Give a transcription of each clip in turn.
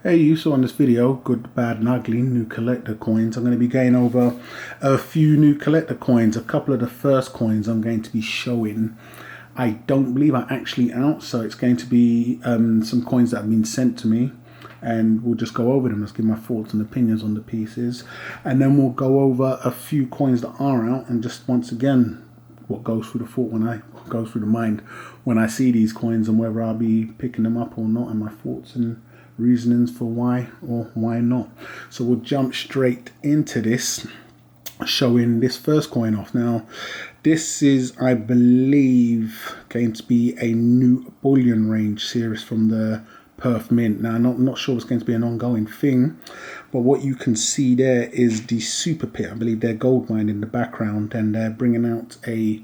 Hey, you saw in this video, good, bad and ugly, new collector coins. I'm going to be going over a few new collector coins. A couple of the first coins I'm going to be showing, I don't believe are actually out, so it's going to be some coins that have been sent to me, and we'll just go over them. Let's give my thoughts and opinions on the pieces, and then we'll go over a few coins that are out, and just once again, what goes through the thought what goes through the mind when I see these coins, and whether I'll be picking them up or not, and my thoughts and reasonings for why or why not. So we'll jump straight into this, showing this first coin off. Now this is, I believe, going to be a new bullion range series from the Perth Mint. Now I'm not sure it's going to be an ongoing thing, but what you can see there is the super pit. I believe they're gold mine in the background, and they're bringing out a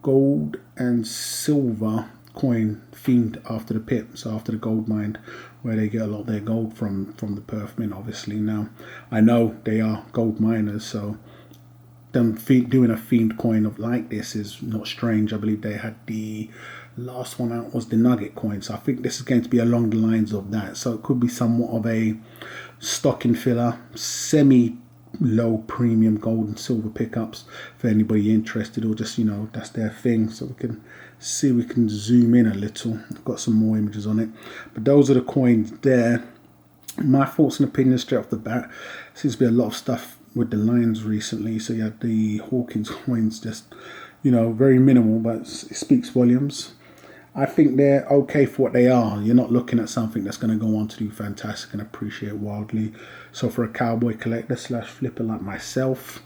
gold and silver coin themed after the pit, so after the gold mine, where they get a lot of their gold from the Perth Mint, obviously. Now I know they are gold miners, so them doing a themed coin of like this is not strange. I believe they had the last one out was the nugget coin, so I think this is going to be along the lines of that. So it could be somewhat of a stocking filler, semi low premium gold and silver pickups for anybody interested, or just, you know, that's their thing. So we can see, we can zoom in a little. I've got some more images on it, but those are the coins there. My thoughts and opinions straight off the bat: seems to be a lot of stuff with the lines recently. So you had the Hawkins coins, just, you know, very minimal, but it speaks volumes. I think they're okay for what they are. You're not looking at something that's going to go on to do fantastic and appreciate wildly. So for a cowboy collector slash flipper like myself,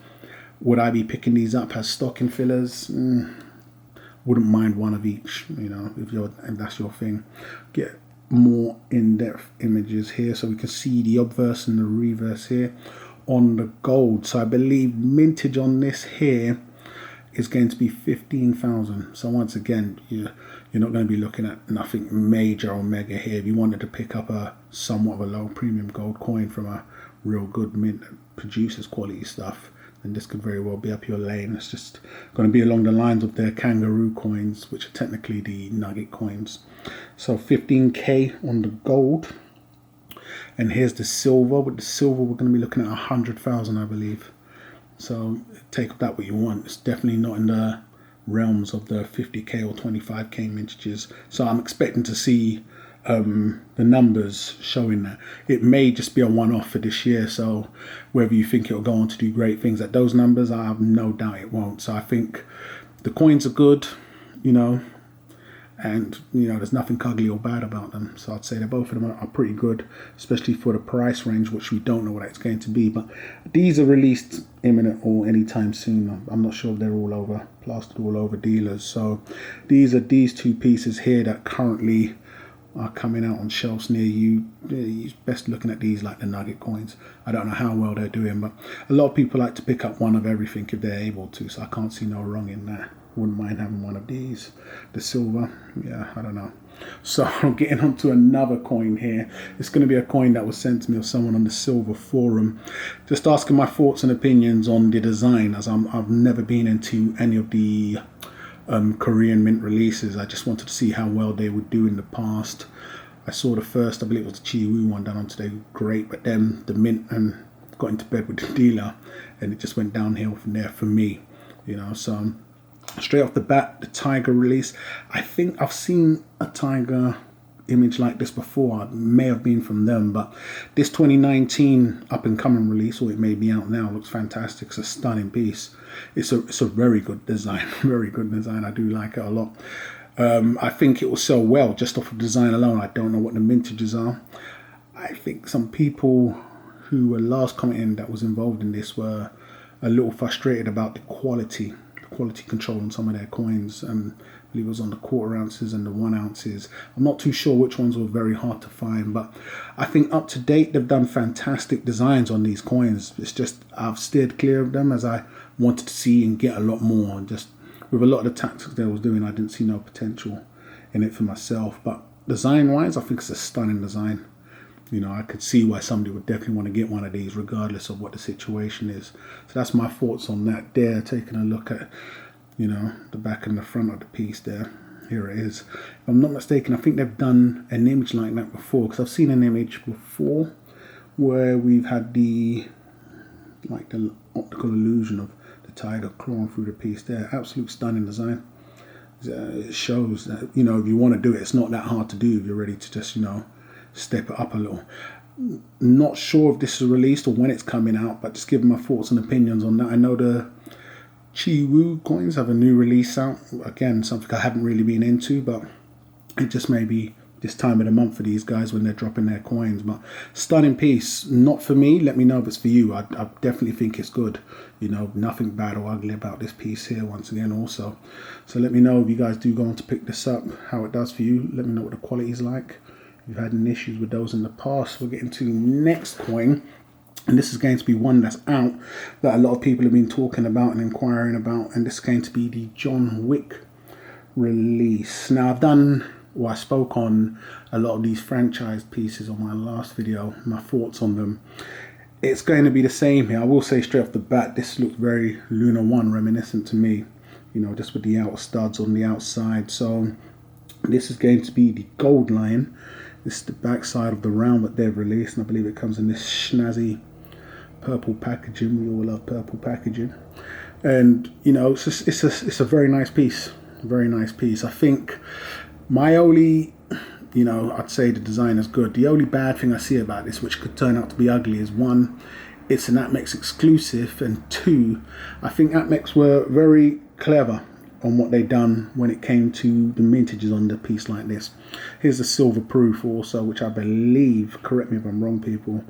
would I be picking these up as stocking fillers? Wouldn't mind one of each, you know, if that's your thing. Get more in-depth images here, so we can see the obverse and the reverse here on the gold. So I believe mintage on this here is going to be 15,000. So once again, you're not going to be looking at nothing major or mega here. If you wanted to pick up a somewhat of a low premium gold coin from a real good mint that produces quality stuff, then this could very well be up your lane. It's just going to be along the lines of their kangaroo coins, which are technically the nugget coins. So 15k on the gold, and here's the silver. With the silver, we're going to be looking at 100,000, I believe. So take of that what you want. It's definitely not in the realms of the 50k or 25k mintages. So I'm expecting to see the numbers showing that. It may just be a one-off for this year. So whether you think it'll go on to do great things at those numbers, I have no doubt it won't. So I think the coins are good, you know, and, you know, there's nothing ugly or bad about them. So I'd say that both of them are pretty good, especially for the price range, which we don't know what it's going to be. But these are released imminent or anytime soon. I'm not sure if they're all over, plastered all over dealers. So these are these two pieces here that currently are coming out on shelves near you. You're best looking at these like the nugget coins. I don't know how well they're doing, but a lot of people like to pick up one of everything if they're able to, so I can't see no wrong in that. Wouldn't mind having one of these. The silver, yeah, I don't know. So I'm getting onto another coin here. It's going to be a coin that was sent to me of someone on the silver forum, just asking my thoughts and opinions on the design, as I've never been into any of the Korean mint releases. I just wanted to see how well they would do in the past. I saw the first, I believe it was the Chiwu one done on today, great, but then the mint and got into bed with the dealer, and it just went downhill from there for me, you know. So straight off the bat, the Tiger release, I think I've seen a Tiger image like this before. It may have been from them, but this 2019 up and coming release, or it may be out now, looks fantastic. It's a stunning piece. It's a very good design. Very good design. I do like it a lot. I think it will sell well just off of design alone. I don't know what the mintages are. I think some people who were last commenting that was involved in this were a little frustrated about the quality control on some of their coins. I believe it was on the quarter ounces and the 1 ounces. I'm not too sure which ones were very hard to find, but I think up to date they've done fantastic designs on these coins. It's just I've steered clear of them as I wanted to see and get a lot more. And just with a lot of the tactics they was doing, I didn't see no potential in it for myself. But design wise, I think it's a stunning design. You know, I could see why somebody would definitely want to get one of these regardless of what the situation is. So that's my thoughts on that there. Taking a look at, you know, the back and the front of the piece there. Here it is. If I'm not mistaken, I think they've done an image like that before, because I've seen an image before where we've had the optical illusion of the tiger clawing through the piece there. Absolute stunning design. It shows that, you know, if you want to do it, it's not that hard to do if you're ready to just, you know, step it up a little. Not sure if this is released or when it's coming out, but just giving my thoughts and opinions on that. I know the Chi Wu coins have a new release out. Again, something I haven't really been into, but it just may be this time of the month for these guys when they're dropping their coins. But stunning piece. Not for me. Let me know if it's for you. I definitely think it's good. You know, nothing bad or ugly about this piece here once again also. So let me know if you guys do go on to pick this up, how it does for you. Let me know what the quality is like. If you've had any issues with those in the past. We'll get into the next coin. And this is going to be one that's out that a lot of people have been talking about and inquiring about. And this is going to be the John Wick release. Now I spoke on a lot of these franchise pieces on my last video, my thoughts on them. It's going to be the same here. I will say straight off the bat, this looks very Lunar 1 reminiscent to me, you know, just with the outer studs on the outside. So this is going to be the gold line. This is the back side of the round that they've released, and I believe it comes in this snazzy purple packaging. We all love purple packaging. And, you know, it's a very nice piece. Very nice piece. I think my only, you know, I'd say the design is good. The only bad thing I see about this, which could turn out to be ugly, is one, it's an APMEX exclusive, and two, I think APMEX were very clever on what they done when it came to the mintages on the piece like this. Here's the silver proof also, which I believe, correct me if I'm wrong people,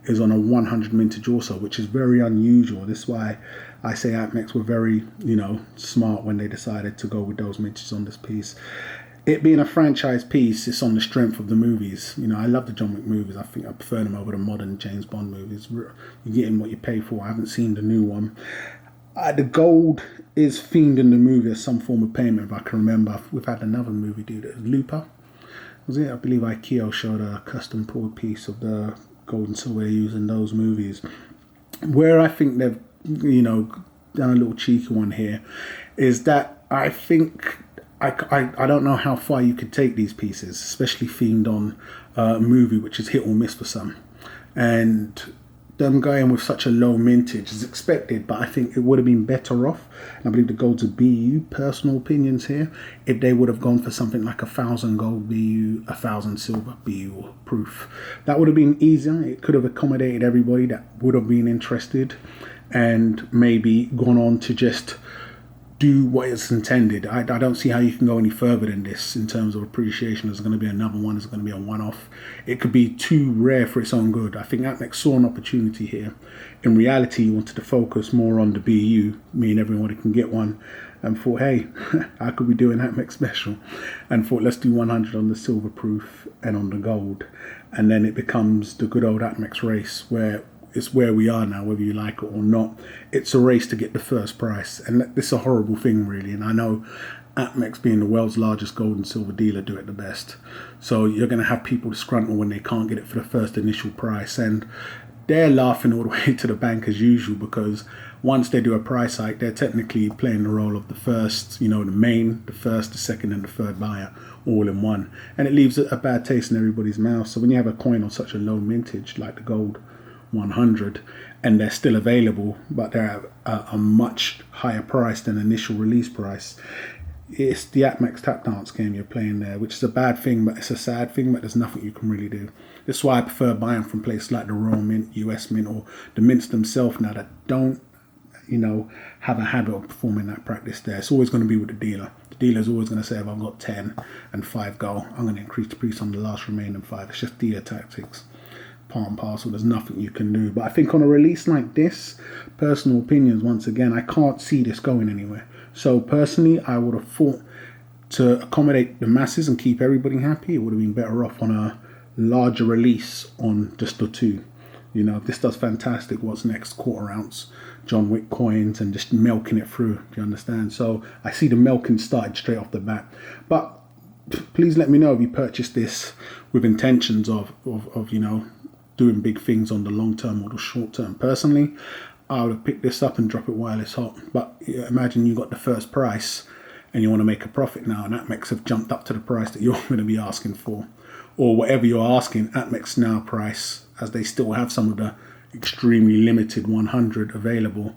is on a 100 mintage also, which is very unusual. This is why I say APMEX were very, you know, smart when they decided to go with those mintages on this piece. It being a franchise piece, it's on the strength of the movies. You know, I love the John Wick movies. I think I prefer them over the modern James Bond movies. You're getting what you pay for. I haven't seen the new one. The gold is themed in the movie as some form of payment, if I can remember. We've had another movie do that. Looper, was it? I believe IKEA showed a custom poured piece of the gold and silver they use in those movies. Where I think they've, you know, done a little cheeky one here is that I think I don't know how far you could take these pieces, especially themed on a movie which is hit or miss for some. And them going with such a low mintage is expected, but I think it would have been better off, and I believe the gold's a BU, personal opinions here, if they would have gone for something like 1,000 gold BU, 1,000 silver BU proof. That would have been easier. It could have accommodated everybody that would have been interested and maybe gone on to just do what it's intended. I don't see how you can go any further than this in terms of appreciation. There's going to be another one. There's going to be a one-off. It could be too rare for its own good. I think APMEX saw an opportunity here. In reality, you wanted to focus more on the BU, meaning everyone can get one, and thought, hey, how could we do an APMEX special? And thought, let's do 100 on the silver proof and on the gold. And then it becomes the good old APMEX race where it's where we are now, whether you like it or not. It's a race to get the first price, and this is a horrible thing, really. And I know APMEX, being the world's largest gold and silver dealer, do it the best. So you're going to have people disgruntled when they can't get it for the first initial price, and they're laughing all the way to the bank as usual, because once they do a price hike, they're technically playing the role of the first, you know, the first, the second, and the third buyer all in one, and it leaves a bad taste in everybody's mouth. So when you have a coin on such a low mintage like the gold 100 and they're still available, but they're at a much higher price than initial release price, it's the APMEX tap dance game you're playing there, which is a bad thing, but it's a sad thing, but there's nothing you can really do. That's why I prefer buying from places like the Royal Mint, US Mint, or the mints themselves now that don't, you know, have a habit of performing that practice there. It's always going to be with the dealer. The dealer's always going to say, if I've got 10 and 5 go, I'm going to increase the price on the last remaining 5. It's just dealer tactics. Part and parcel. There's nothing you can do. But I think on a release like this, personal opinions, once again, I can't see this going anywhere. So personally, I would have thought to accommodate the masses and keep everybody happy, it would have been better off on a larger release on just the two. You know, if this does fantastic, what's next? Quarter ounce John Wick coins and just milking it through. Do you understand? So I see the milking started straight off the bat. But please let me know if you purchased this with intentions of you know, doing big things on the long term or the short term. Personally, I would have picked this up and drop it while it's hot. But imagine you got the first price and you want to make a profit now, and Atmex have jumped up to the price that you're going to be asking for, or whatever you're asking Atmex now price, as they still have some of the extremely limited 100 available,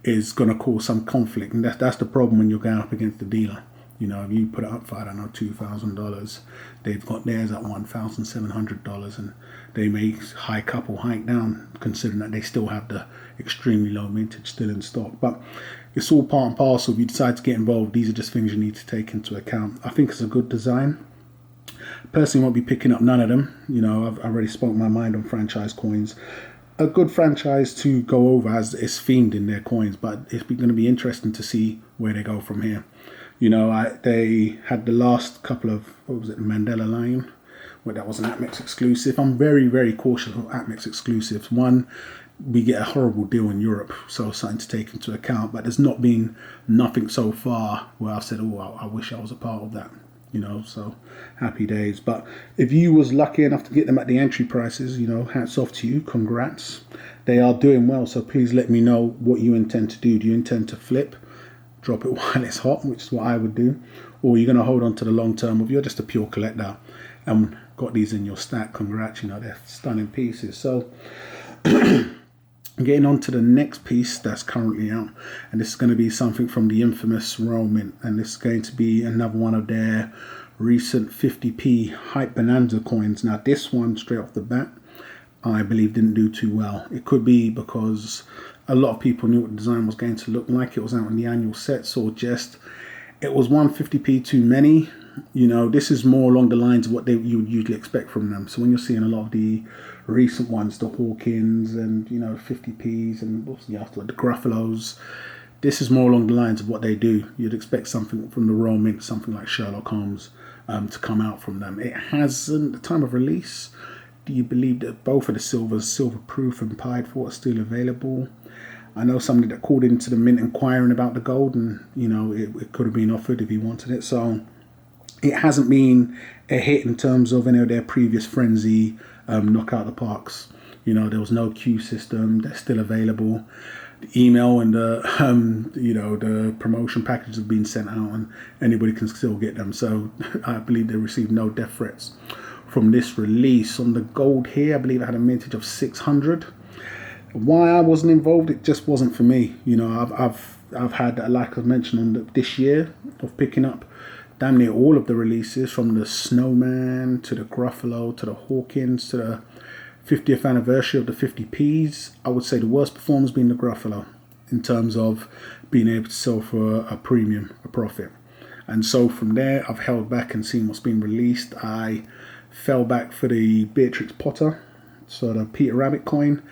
is going to cause some conflict. And that's the problem when you're going up against the dealer. You know, if you put it up for, I don't know, $2,000, they've got theirs at $1,700, and they may hike up or hike down, considering that they still have the extremely low mintage still in stock. But it's all part and parcel. If you decide to get involved, these are just things you need to take into account. I think it's a good design. Personally, won't be picking up none of them. You know, I've already spoken my mind on franchise coins. A good franchise to go over as it's themed in their coins, but it's going to be interesting to see where they go from here. You know, they had the last couple of, what was it, Mandela Line, where that was an Atmex exclusive. I'm very, very cautious of Atmex exclusives. One, we get a horrible deal in Europe, so something to take into account. But there's not been nothing so far where I've said, oh, I wish I was a part of that. You know, so happy days. But if you was lucky enough to get them at the entry prices, you know, hats off to you. Congrats. They are doing well, so please let me know what you intend to do. Do you intend to flip? Drop it while it's hot, which is what I would do, or you're going to hold on to the long term. If you're just a pure collector and got these in your stack, congrats, you know, they're stunning pieces. So getting on to the next piece that's currently out, and this is going to be something from the Infamous Ramen, and this is going to be another one of their recent 50p hype bonanza coins. Now this one, straight off the bat, I believe didn't do too well. It could be because a lot of people knew what the design was going to look like. It was out in the annual sets, or just it was 150p too many. You know, this is more along the lines of what you would usually expect from them. So when you're seeing a lot of the recent ones, the Hawkins and, you know, 50p's and what's the after the Gruffalos, this is more along the lines of what they do. You'd expect something from the Royal Mint, something like Sherlock Holmes, to come out from them. It hasn't. The time of release, do you believe that both of the silvers, silver proof and pied for, are still available? I know somebody that called into the mint inquiring about the gold, and you know it could have been offered if he wanted it. So it hasn't been a hit in terms of any of their previous frenzy knock out the parks. You know, there was no queue system. They're still available. The email and the you know, the promotion packages have been sent out, and anybody can still get them. So I believe they received no death threats from this release. On the gold here, I believe I had a mintage of 600. Why I wasn't involved, it just wasn't for me. You know, I've had, like I've mentioned, on this year of picking up damn near all of the releases, from the Snowman to the Gruffalo to the Hawkins to the 50th anniversary of the 50p's. I would say the worst performance being the Gruffalo in terms of being able to sell for a premium, a profit. And so from there, I've held back and seen what's been released. I fell back for the Beatrix Potter, so the Peter Rabbit coin.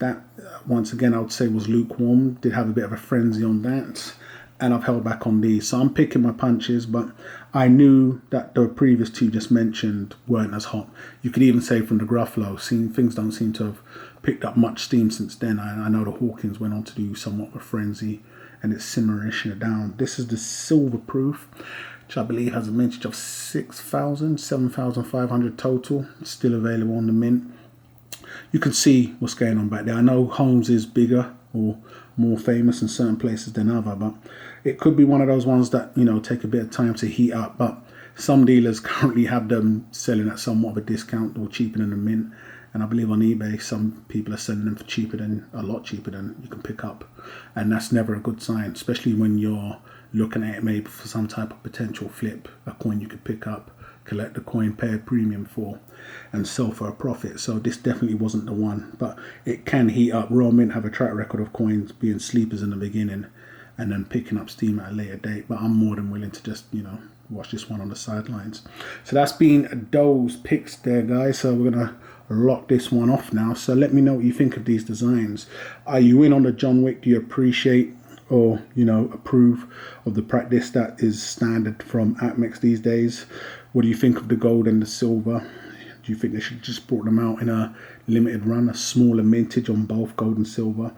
That, once again, I would say was lukewarm. Did have a bit of a frenzy on that, and I've held back on these. So I'm picking my punches, but I knew that the previous two just mentioned weren't as hot. You could even say from the Gruffalo, things don't seem to have picked up much steam since then. I know the Hawkins went on to do somewhat of a frenzy, and it's simmerish down. This is the silver proof, which I believe has a mintage of 7,500 total. It's still available on the mint. You can see what's going on back there. I know Holmes is bigger or more famous in certain places than other, but it could be one of those ones that, you know, take a bit of time to heat up. But some dealers currently have them selling at somewhat of a discount or cheaper than the mint. And I believe on eBay, some people are selling them for a lot cheaper than you can pick up. And that's never a good sign, especially when you're looking at it maybe for some type of potential flip, a coin you could pick up, collect the coin, pay a premium for, and sell for a profit. So this definitely wasn't the one, but it can heat up. Royal Mint have a track record of coins being sleepers in the beginning and then picking up steam at a later date. But I'm more than willing to just, you know, watch this one on the sidelines. So that's been those picks there, guys. So we're gonna lock this one off now. So let me know what you think of these designs. Are you in on the John Wick? Do you appreciate or, you know, approve of the practice that is standard from Atmex these days? What do you think of the gold and the silver? Do you think they should just brought them out in a limited run, a smaller mintage on both gold and silver?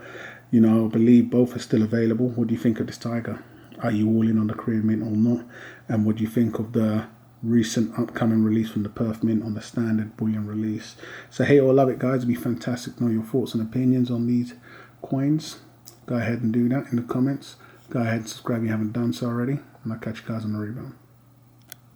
You know, I believe both are still available. What do you think of this tiger? Are you all in on the Korean Mint or not? And what do you think of the recent upcoming release from the Perth Mint on the standard bullion release? So hate or love it, guys. It'd be fantastic to know your thoughts and opinions on these coins. Go ahead and do that in the comments. Go ahead and subscribe if you haven't done so already. and I'll catch you guys on the rebound.